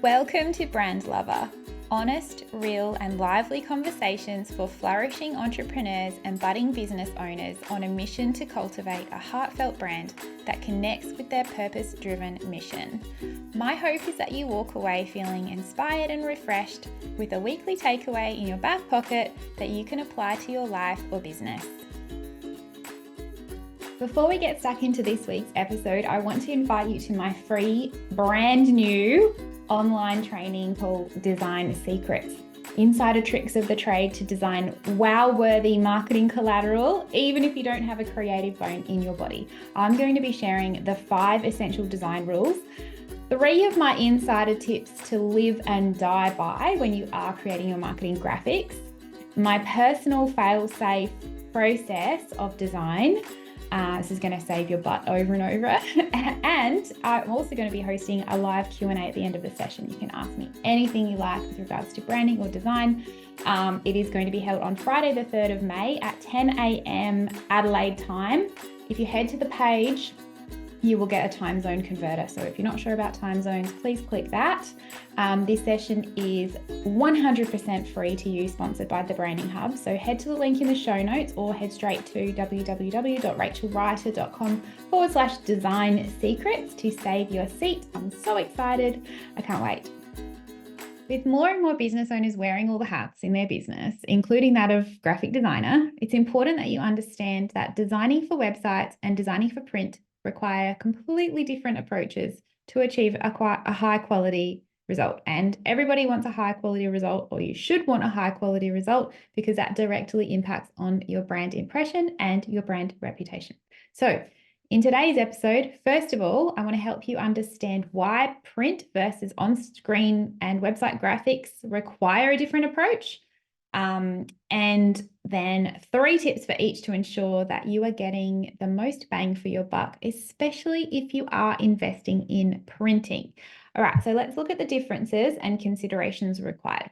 Welcome to Brand Lover, honest, real, and lively conversations for flourishing entrepreneurs and budding business owners on a mission to cultivate a heartfelt brand that connects with their purpose-driven mission. My hope is that you walk away feeling inspired and refreshed with a weekly takeaway in your back pocket that you can apply to your life or business. Before we get stuck into this week's episode, I want to invite you to my free, brand new online training called Design Secrets. Insider tricks of the trade to design wow-worthy marketing collateral, even if you don't have a creative bone in your body. I'm going to be sharing the 5 essential design rules, 3 of my insider tips to live and die by when you are creating your marketing graphics, my personal fail-safe process of design. This is going to save your butt over and over. And I'm also going to be hosting a live Q&A at the end of the session. You can ask me anything you like with regards to branding or design. It is going to be held on Friday, the 3rd of May at 10 a.m. Adelaide time. If you head to the page, you will get a time zone converter. So if you're not sure about time zones, please click that. This session is 100% free to use, sponsored by the Branding Hub. So head to the link in the show notes or head straight to www.rachelreiter.com/design secrets to save your seat. I'm so excited. I can't wait. With more and more business owners wearing all the hats in their business, including that of graphic designer, it's important that you understand that designing for websites and designing for print require completely different approaches to achieve a high quality result. And everybody wants a high quality result, or you should want a high quality result, because that directly impacts on your brand impression and your brand reputation. So in today's episode, first of all, I want to help you understand why print versus on-screen and website graphics require a different approach. And then 3 tips for each to ensure that you are getting the most bang for your buck, especially if you are investing in printing. All right, so let's look at the differences and considerations required.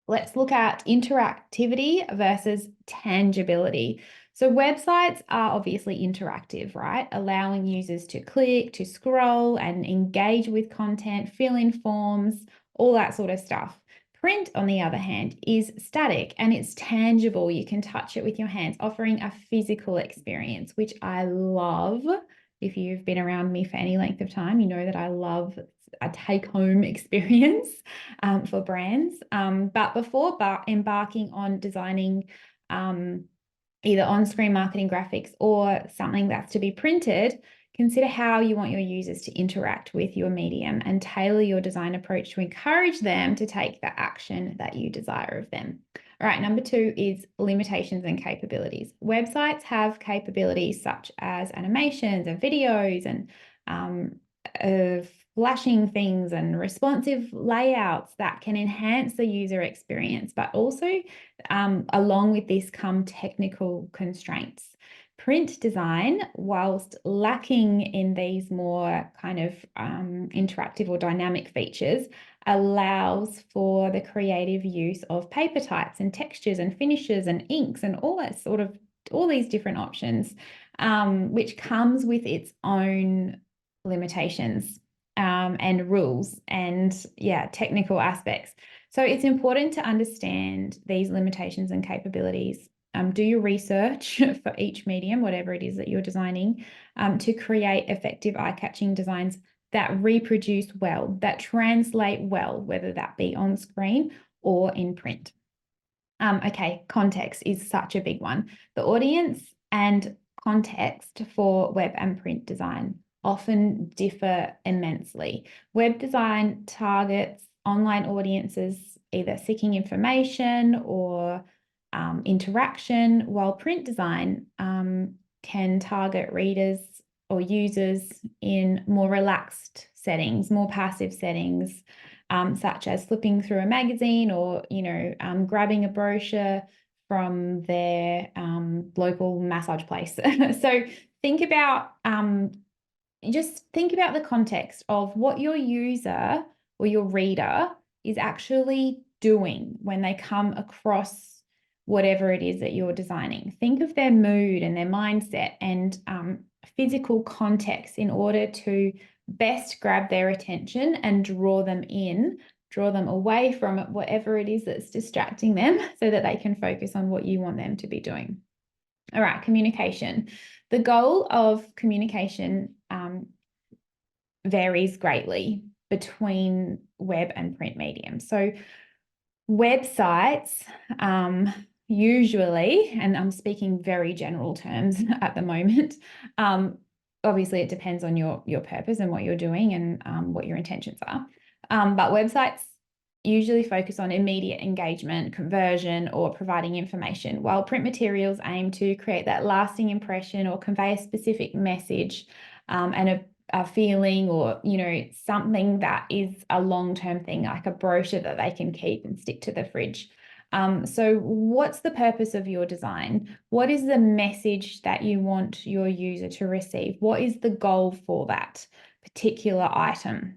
Let's look at interactivity versus tangibility. So websites are obviously interactive, right? Allowing users to click, to scroll and engage with content, fill in forms, all that sort of stuff. Print, on the other hand, is static and it's tangible. You can touch it with your hands, offering a physical experience, which I love. If you've been around me for any length of time, you know that I love a take-home experience for brands. But before embarking on designing either on-screen marketing graphics or something that's to be printed, consider how you want your users to interact with your medium and tailor your design approach to encourage them to take the action that you desire of them. All right, number 2 is limitations and capabilities. Websites have capabilities such as animations and videos and flashing things and responsive layouts that can enhance the user experience, but also along with this come technical constraints. Print design, whilst lacking in these more kind of interactive or dynamic features, allows for the creative use of paper types and textures and finishes and inks and all these different options, which comes with its own limitations and rules and technical aspects. So it's important to understand these limitations and capabilities. Do your research for each medium, whatever it is that you're designing, to create effective eye-catching designs that reproduce well, that translate well, whether that be on screen or in print. Okay, context is such a big one. The audience and context for web and print design often differ immensely. Web design targets online audiences either seeking information or interaction, while print design can target readers or users in more relaxed settings, more passive settings, such as flipping through a magazine or, grabbing a brochure from their local massage place. So think about the context of what your user or your reader is actually doing when they come across whatever it is that you're designing. Think of their mood and their mindset and physical context in order to best grab their attention and draw them in, draw them away from it, whatever it is that's distracting them, so that they can focus on what you want them to be doing. All right, communication. The goal of communication varies greatly between web and print mediums. So websites usually, and I'm speaking very general terms at the moment, obviously it depends on your purpose and what you're doing and what your intentions are. But websites usually focus on immediate engagement, conversion, or providing information, while print materials aim to create that lasting impression or convey a specific message and a feeling, or, you know, something that is a long-term thing, like a brochure that they can keep and stick to the fridge. So what's the purpose of your design? What is the message that you want your user to receive? What is the goal for that particular item?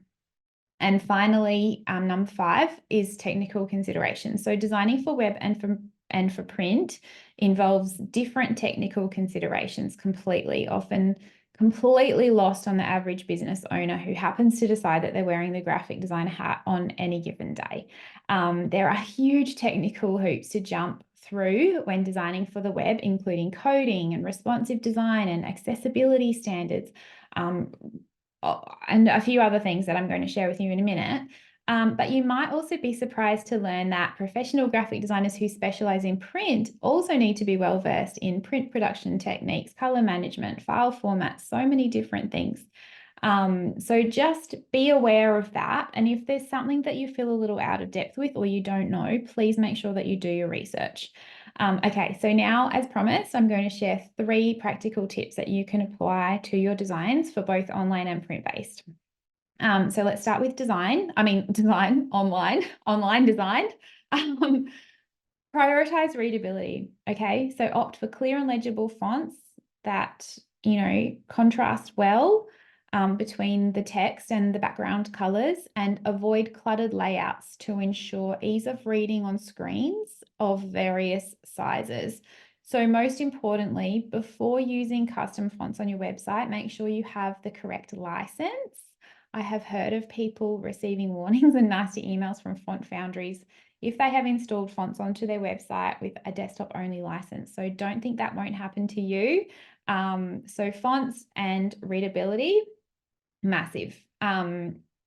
And finally, number 5 is technical considerations. So designing for web and for print involves different technical considerations completely, often completely lost on the average business owner who happens to decide that they're wearing the graphic design hat on any given day. There are huge technical hoops to jump through when designing for the web, including coding and responsive design and accessibility standards, and a few other things that I'm going to share with you in a minute. But you might also be surprised to learn that professional graphic designers who specialize in print also need to be well versed in print production techniques, color management, file formats, so many different things. So just be aware of that. And if there's something that you feel a little out of depth with or you don't know, please make sure that you do your research. Okay, so now, as promised, I'm going to share 3 practical tips that you can apply to your designs for both online and print-based. So let's start with online design. Prioritize readability, okay? So opt for clear and legible fonts that, you know, contrast well between the text and the background colors, and avoid cluttered layouts to ensure ease of reading on screens of various sizes. So most importantly, before using custom fonts on your website, make sure you have the correct license. I have heard of people receiving warnings and nasty emails from font foundries if they have installed fonts onto their website with a desktop-only license. So don't think that won't happen to you. So fonts and readability, massive.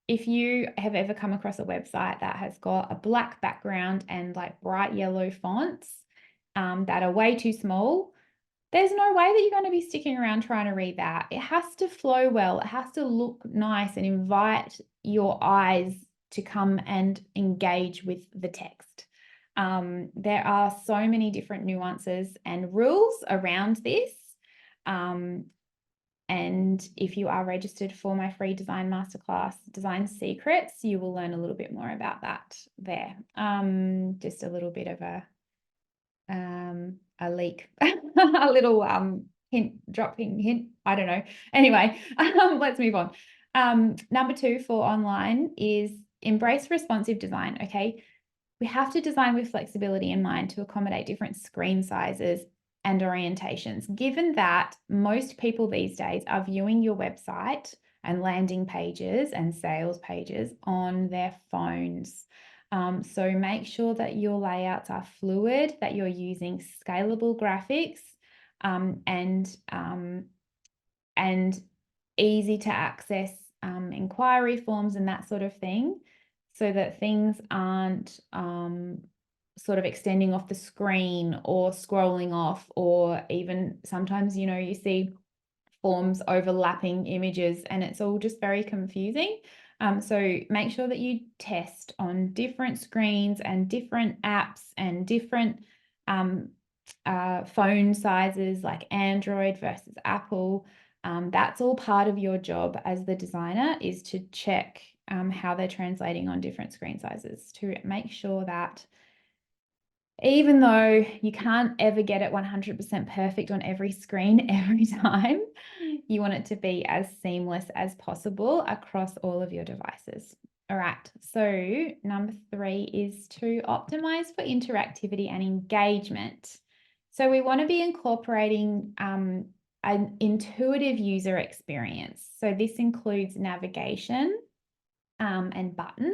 If you have ever come across a website that has got a black background and like bright yellow fonts that are way too small, there's no way that you're going to be sticking around trying to read that. It has to flow well. It has to look nice and invite your eyes to come and engage with the text. There are so many different nuances and rules around this. And if you are registered for my free design masterclass, Design Secrets, you will learn a little bit more about that there. Just a little bit of a leak, a little dropping hint. I don't know. Anyway, let's move on. Number 2 for online is embrace responsive design. Okay, we have to design with flexibility in mind to accommodate different screen sizes and orientations, given that most people these days are viewing your website and landing pages and sales pages on their phones. So make sure that your layouts are fluid, that you're using scalable graphics and easy to access inquiry forms and that sort of thing, so that things aren't sort of extending off the screen or scrolling off, or even sometimes, you know, you see forms overlapping images and it's all just very confusing. So make sure that you test on different screens and different apps and different phone sizes, like Android versus Apple. That's all part of your job as the designer, is to check how they're translating on different screen sizes, to make sure that even though you can't ever get it 100% perfect on every screen every time, you want it to be as seamless as possible across all of your devices. All right, so number 3 is to optimize for interactivity and engagement. So we want to be incorporating an intuitive user experience. So this includes navigation and buttons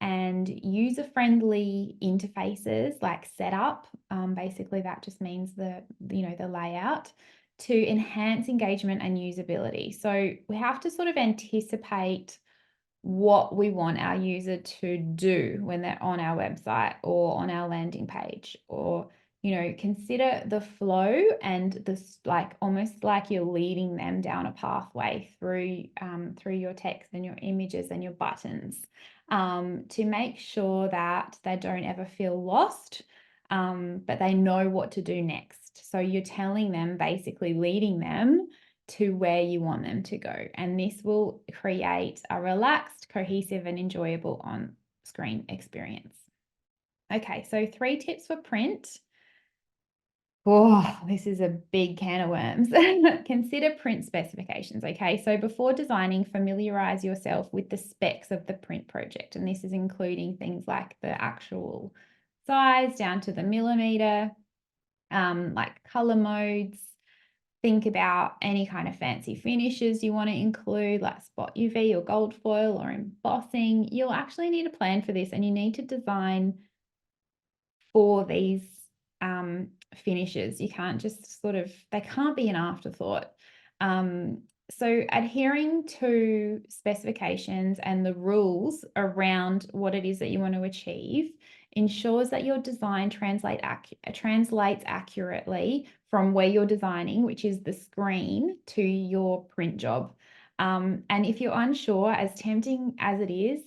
and user-friendly interfaces like setup. Basically, that just means the layout to enhance engagement and usability. So we have to sort of anticipate what we want our user to do when they're on our website or on our landing page, or consider the flow and this, like almost like you're leading them down a pathway through your text and your images and your buttons, to make sure that they don't ever feel lost, but they know what to do next. So you're telling them, basically leading them to where you want them to go. And this will create a relaxed, cohesive, and enjoyable on-screen experience. Okay, so 3 tips for print. Oh, this is a big can of worms. Consider print specifications. Okay, so before designing, familiarize yourself with the specs of the print project. And this is including things like the actual size down to the millimeter, like color modes. Think about any kind of fancy finishes you want to include, like spot UV or gold foil or embossing. You'll actually need a plan for this, and you need to design for these finishes. You can't just they can't be an afterthought. So adhering to specifications and the rules around what it is that you want to achieve ensures that your design translates accurately from where you're designing, which is the screen, to your print job. And if you're unsure, as tempting as it is,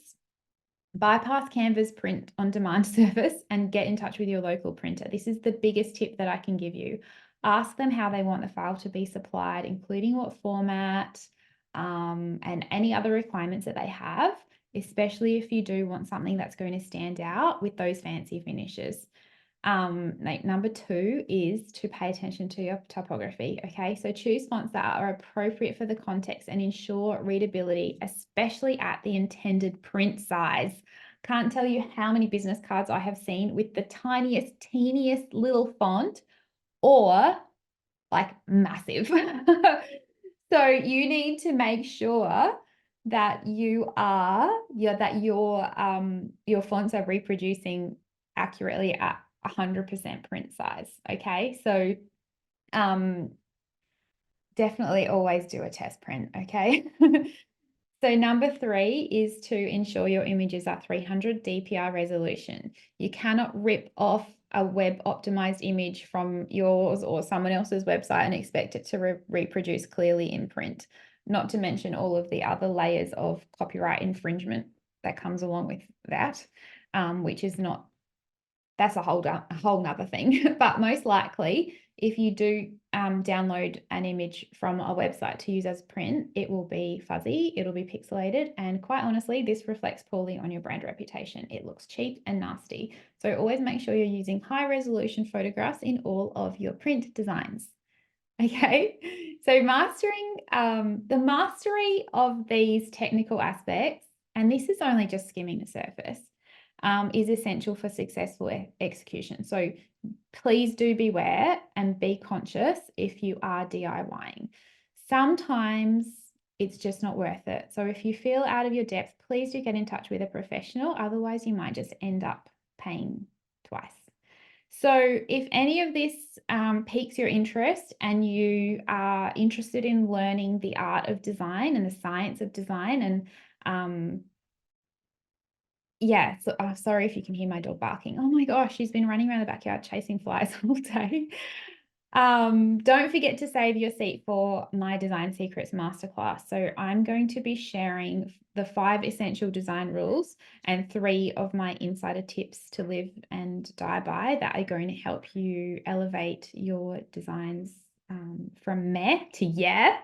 bypass Canva's print on demand service and get in touch with your local printer. This is the biggest tip that I can give you. Ask them how they want the file to be supplied, including what format, and any other requirements that they have, especially if you do want something that's going to stand out with those fancy finishes. Number 2 is to pay attention to your typography. Okay, so choose fonts that are appropriate for the context and ensure readability, especially at the intended print size. Can't tell you how many business cards I have seen with the tiniest, teeniest little font, or like massive. So you need to make sure that your fonts are reproducing accurately at 100% print size. Okay, so definitely always do a test print. Okay. So number 3 is to ensure your images are 300 DPI resolution. You cannot rip off a web optimized image from yours or someone else's website and expect it to reproduce clearly in print, not to mention all of the other layers of copyright infringement that comes along with that, which is not, that's a whole nother thing. But most likely, if you do download an image from a website to use as print, it will be fuzzy, it'll be pixelated, and quite honestly, this reflects poorly on your brand reputation. It looks cheap and nasty. So always make sure you're using high resolution photographs in all of your print designs. Okay, so mastering the mastery of these technical aspects, and this is only just skimming the surface, is essential for successful execution. So please do beware and be conscious if you are DIYing. Sometimes it's just not worth it. So if you feel out of your depth, please do get in touch with a professional. Otherwise, you might just end up paying twice. So if any of this piques your interest and you are interested in learning the art of design and the science of design, and yeah, so sorry if you can hear my dog barking. Oh my gosh, she's been running around the backyard chasing flies all day. Don't forget to save your seat for my Design Secrets Masterclass. So I'm going to be sharing the 5 essential design rules and 3 of my insider tips to live and die by that are going to help you elevate your designs from meh to yeah.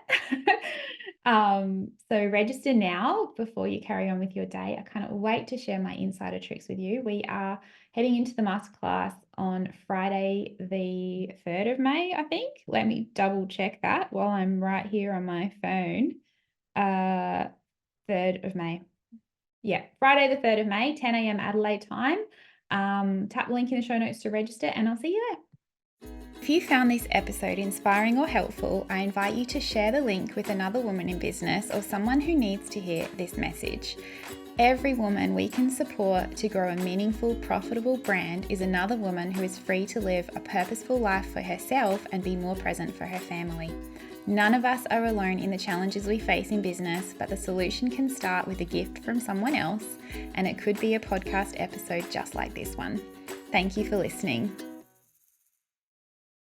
So register now before you carry on with your day. I can't wait to share my insider tricks with you. We are heading into the masterclass on Friday, the 3rd of May, I think. Let me double check that while I'm right here on my phone. 3rd of May. Yeah, Friday, the 3rd of May, 10 a.m. Adelaide time. Tap the link in the show notes to register, and I'll see you there. If you found this episode inspiring or helpful, I invite you to share the link with another woman in business or someone who needs to hear this message. Every woman we can support to grow a meaningful, profitable brand is another woman who is free to live a purposeful life for herself and be more present for her family. None of us are alone in the challenges we face in business, but the solution can start with a gift from someone else, and it could be a podcast episode just like this one. Thank you for listening.